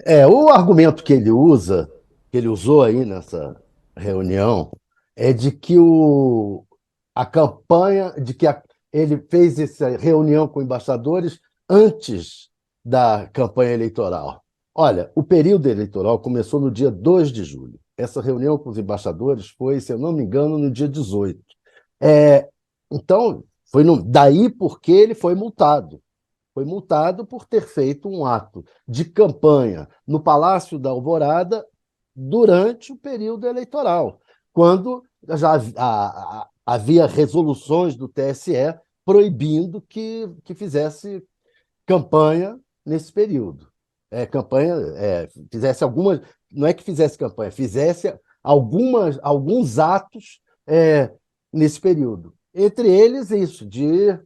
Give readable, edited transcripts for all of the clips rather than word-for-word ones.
O argumento que ele usou aí nessa reunião, é de que a campanha, ele fez essa reunião com embaixadores antes da campanha eleitoral. Olha, o período eleitoral começou no dia 2 de julho. Essa reunião com os embaixadores foi, se eu não me engano, no dia 18. É, então, daí porque ele foi multado. Foi multado por ter feito um ato de campanha no Palácio da Alvorada durante o período eleitoral, quando já havia resoluções do TSE proibindo que fizesse campanha nesse período. Fizesse algumas, não é que fizesse campanha, fizesse alguns atos nesse período. Entre eles, isso, de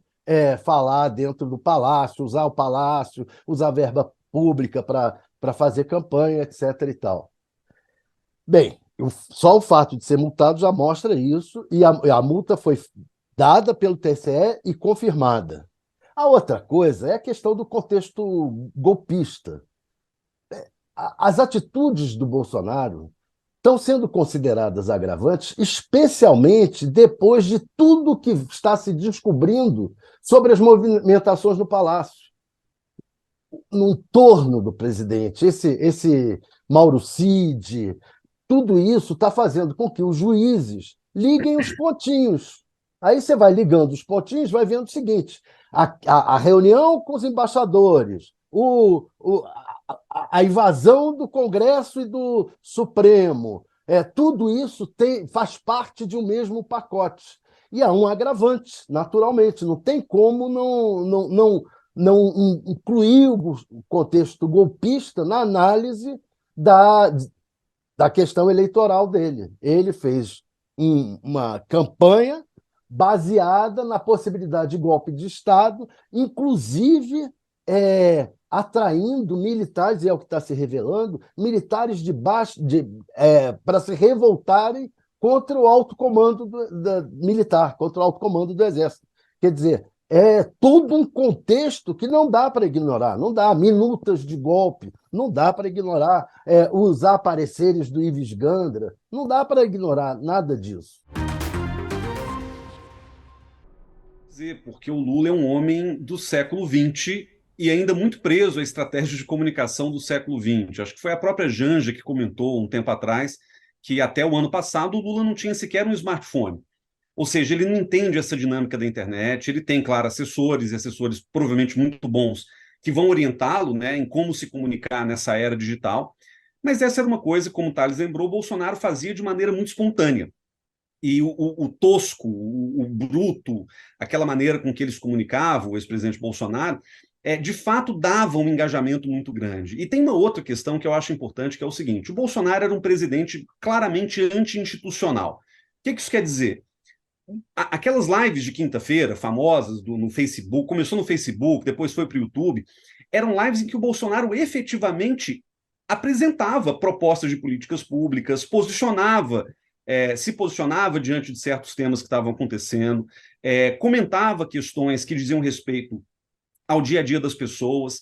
falar dentro do palácio, usar verba pública para fazer campanha, etc. e tal. Bem, só o fato de ser multado já mostra isso, e a multa foi dada pelo TSE e confirmada. A outra coisa é a questão do contexto golpista. As atitudes do Bolsonaro estão sendo consideradas agravantes, especialmente depois de tudo que está se descobrindo sobre as movimentações no Palácio, no entorno do presidente. Esse Mauro Cid, tudo isso está fazendo com que os juízes liguem os pontinhos. Aí você vai ligando os pontinhos, vai vendo o seguinte: a reunião com os embaixadores, a invasão do Congresso e do Supremo, tudo isso faz parte de um mesmo pacote. E há um agravante, naturalmente, não tem como não incluir o contexto golpista na análise da, da questão eleitoral dele. Ele fez uma campanha baseada na possibilidade de golpe de Estado, inclusive atraindo militares, e é o que está se revelando, militares para se revoltarem contra o alto comando militar, contra o alto comando do Exército. Quer dizer, é todo um contexto que não dá para ignorar, não dá. Minutas de golpe, não dá para ignorar os apareceres do Ives Gandra, não dá para ignorar nada disso. Dizer, porque o Lula é um homem do século XX e ainda muito preso à estratégia de comunicação do século XX. Acho que foi a própria Janja que comentou um tempo atrás que até o ano passado o Lula não tinha sequer um smartphone. Ou seja, ele não entende essa dinâmica da internet, ele tem, claro, assessores, e assessores provavelmente muito bons, que vão orientá-lo, né, em como se comunicar nessa era digital. Mas essa era uma coisa, como o Thales lembrou, o Bolsonaro fazia de maneira muito espontânea. E o tosco, o bruto, aquela maneira com que eles comunicavam, o ex-presidente Bolsonaro, de fato dava um engajamento muito grande. E tem uma outra questão que eu acho importante, que é o seguinte: o Bolsonaro era um presidente claramente anti-institucional. O que isso quer dizer? Aquelas lives de quinta-feira, famosas, no Facebook, começou no Facebook, depois foi para o YouTube, eram lives em que o Bolsonaro efetivamente apresentava propostas de políticas públicas, se posicionava diante de certos temas que estavam acontecendo, comentava questões que diziam respeito ao dia a dia das pessoas.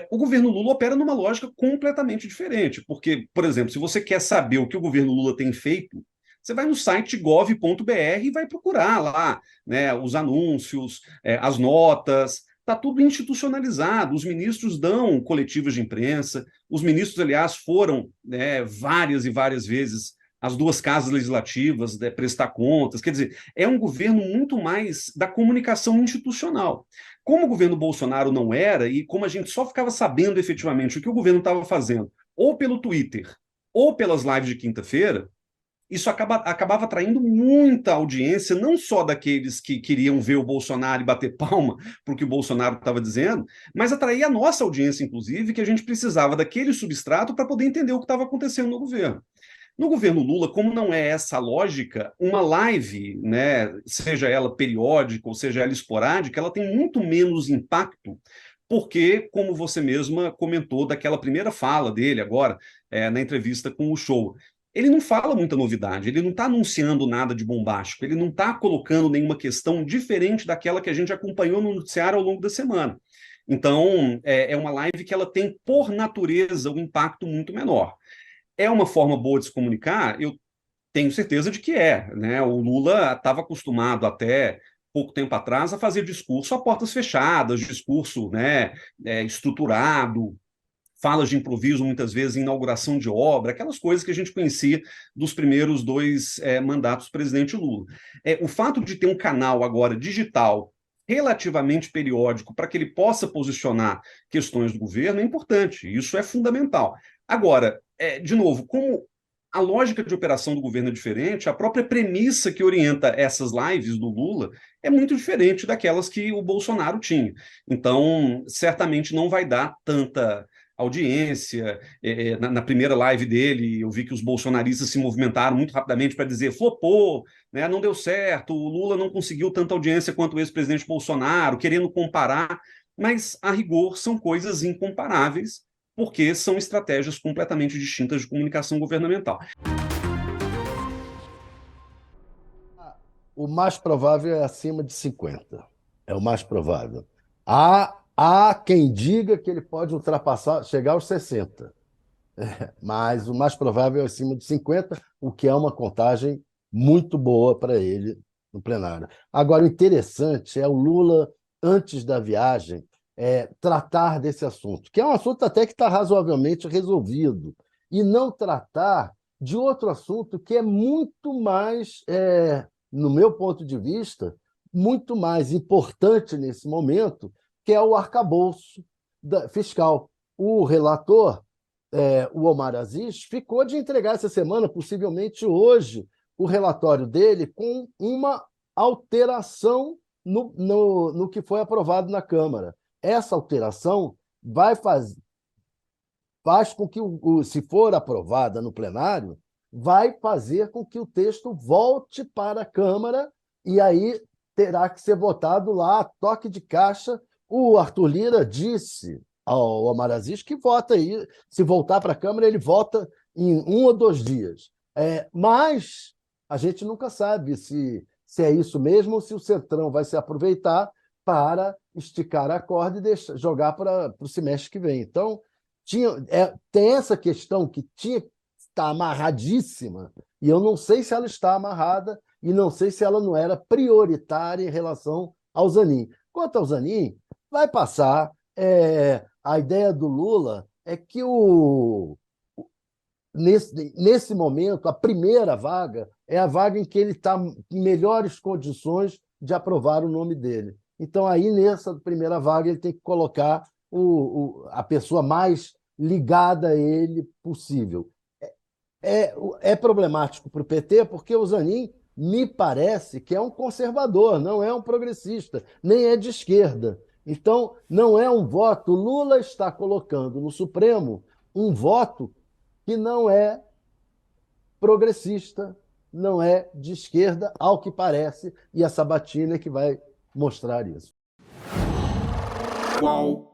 O governo Lula opera numa lógica completamente diferente, porque, por exemplo, se você quer saber o que o governo Lula tem feito, você vai no site gov.br e vai procurar lá, né, os anúncios, as notas, está tudo institucionalizado. Os ministros dão coletivas de imprensa, os ministros, aliás, foram, né, várias e várias vezes às duas casas legislativas, né, prestar contas. Quer dizer, é um governo muito mais da comunicação institucional. Como o governo Bolsonaro não era, e como a gente só ficava sabendo efetivamente o que o governo estava fazendo, ou pelo Twitter, ou pelas lives de quinta-feira, isso acabava atraindo muita audiência, não só daqueles que queriam ver o Bolsonaro e bater palma para o que o Bolsonaro estava dizendo, mas atraía a nossa audiência, inclusive, que a gente precisava daquele substrato para poder entender o que estava acontecendo no governo. No governo Lula, como não é essa lógica, uma live, né, seja ela periódica ou seja ela esporádica, ela tem muito menos impacto, porque, como você mesma comentou daquela primeira fala dele agora, na entrevista com o Show, ele não fala muita novidade, ele não está anunciando nada de bombástico, ele não está colocando nenhuma questão diferente daquela que a gente acompanhou no noticiário ao longo da semana. Então, é uma live que ela tem, por natureza, um impacto muito menor. É uma forma boa de se comunicar? Eu tenho certeza de que é, né? O Lula estava acostumado até pouco tempo atrás a fazer discurso a portas fechadas, discurso, né, estruturado, falas de improviso, muitas vezes, em inauguração de obra, aquelas coisas que a gente conhecia dos primeiros dois mandatos do presidente Lula. O fato de ter um canal agora digital relativamente periódico para que ele possa posicionar questões do governo é importante, isso é fundamental. Agora, de novo, como a lógica de operação do governo é diferente, a própria premissa que orienta essas lives do Lula é muito diferente daquelas que o Bolsonaro tinha. Então, certamente não vai dar tanta audiência. Na primeira live dele, eu vi que os bolsonaristas se movimentaram muito rapidamente para dizer flopou, né, não deu certo, o Lula não conseguiu tanta audiência quanto o ex-presidente Bolsonaro, querendo comparar, mas, a rigor, são coisas incomparáveis, porque são estratégias completamente distintas de comunicação governamental. O mais provável é acima de 50. É o mais provável. Há quem diga que ele pode ultrapassar, chegar aos 60. Mas o mais provável é acima de 50, o que é uma contagem muito boa para ele no plenário. Agora, o interessante é o Lula, antes da viagem, tratar desse assunto, que é um assunto até que está razoavelmente resolvido, e não tratar de outro assunto que é muito mais, no meu ponto de vista, muito mais importante nesse momento, que é o arcabouço fiscal. O relator, o Omar Aziz, ficou de entregar essa semana, possivelmente hoje, o relatório dele com uma alteração no que foi aprovado na Câmara. Essa alteração faz com que, se for aprovada no plenário, vai fazer com que o texto volte para a Câmara e aí terá que ser votado lá, a toque de caixa. O Arthur Lira disse ao Omar Aziz que vota aí, se voltar para a Câmara, ele vota em 1 ou 2 dias. Mas a gente nunca sabe se é isso mesmo ou se o Centrão vai se aproveitar para esticar a corda e jogar para o semestre que vem. Então, tem essa questão que tinha que estar amarradíssima, e eu não sei se ela está amarrada, e não sei se ela não era prioritária em relação ao Zanin. Quanto ao Zanin, vai passar. A ideia do Lula é que nesse momento, a primeira vaga é a vaga em que ele está em melhores condições de aprovar o nome dele. Então, aí, nessa primeira vaga, ele tem que colocar a pessoa mais ligada a ele possível. É problemático para o PT, porque o Zanin me parece que é um conservador, não é um progressista, nem é de esquerda. Então, não é um voto. Lula está colocando no Supremo um voto que não é progressista, não é de esquerda, ao que parece, e a sabatina é que vai mostrar isso. Qual